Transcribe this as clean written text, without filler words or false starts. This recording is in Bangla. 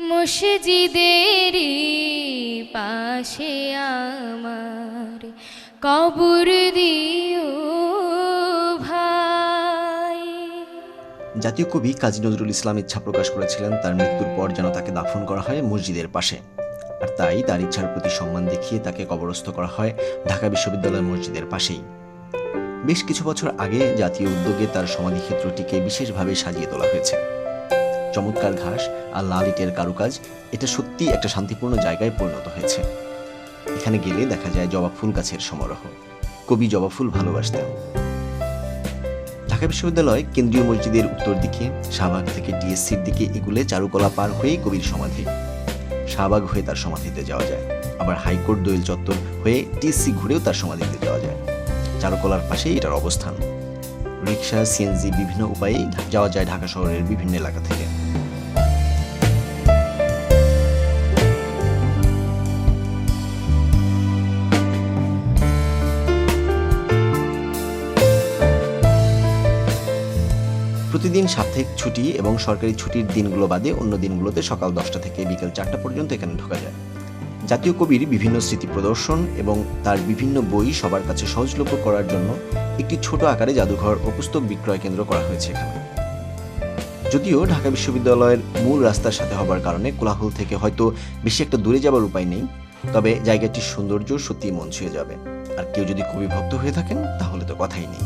মসজিদেরই পাশে আমার কবর দিও ভাই। জাতীয় কবি কাজী নজরুল ইসলাম ইচ্ছা প্রকাশ করেছিলেন তার মৃত্যুর পর যেন তাকে দাফন করা হয় মসজিদের পাশে, আর তাই তার ইচ্ছার প্রতি সম্মান দেখিয়ে তাকে কবরস্থ করা হয় ঢাকা বিশ্ববিদ্যালয় মসজিদের পাশেই। বেশ কিছু বছর আগে জাতীয় উদ্যোগে তার সমাধিক্ষেত্রটিকে বিশেষভাবে সাজিয়ে তোলা হয়েছে। চমৎকার ঘাস আর লাল ইটের কারুকাজ, এটা সত্যি একটা শান্তিপূর্ণ জায়গায় পরিণত হয়েছে। এখানে গেলে দেখা যায় জবা ফুল গাছের সমারোহ। কবি জবা ফুল ভালোবাসতেন। ঢাকা বিশ্ববিদ্যালয় কেন্দ্রীয় মসজিদের উত্তর দিকে, শাহবাগ থেকে টিএসসির দিকে এগুলে চারুকলা পার হয়েই কবির সমাধি। শাহবাগ হয়ে তার সমাধিতে যাওয়া যায়, আবার হাইকোর্ট দোয়েল চত্বর হয়ে টিএসসি ঘুরেও তার সমাধিতে যাওয়া যায়। চারুকলার পাশেই এটার অবস্থান। রিক্সা, সিএনজি বিভিন্ন উপায়েই যাওয়া যায় ঢাকা শহরের বিভিন্ন এলাকা থেকে। প্রতিদিন সাপ্তাহিক ছুটি এবং সরকারি ছুটির দিনগুলো বাদে অন্য দিনগুলোতে সকাল 10টা থেকে বিকেল 4টা পর্যন্ত এখানে ঢোকা যায়। জাতীয় কবির বিভিন্ন স্মৃতি প্রদর্শন এবং তার বিভিন্ন বই সবার কাছে সহজলভ্য করার জন্য একটি ছোট আকারে জাদুঘর ও পুস্তক বিক্রয় কেন্দ্র করা হয়েছে এখানে। যদিও ঢাকা বিশ্ববিদ্যালয়ের মূল রাস্তার সাথে হবার কারণে কোলাহল থেকে হয়তো বেশি একটা দূরে যাবার উপায় নেই, তবে জায়গাটির সৌন্দর্য সত্যিই মন ছুঁয়ে যাবে। আর কেউ যদি কবি ভক্ত হয়ে থাকেন তাহলে তো কথাই নেই।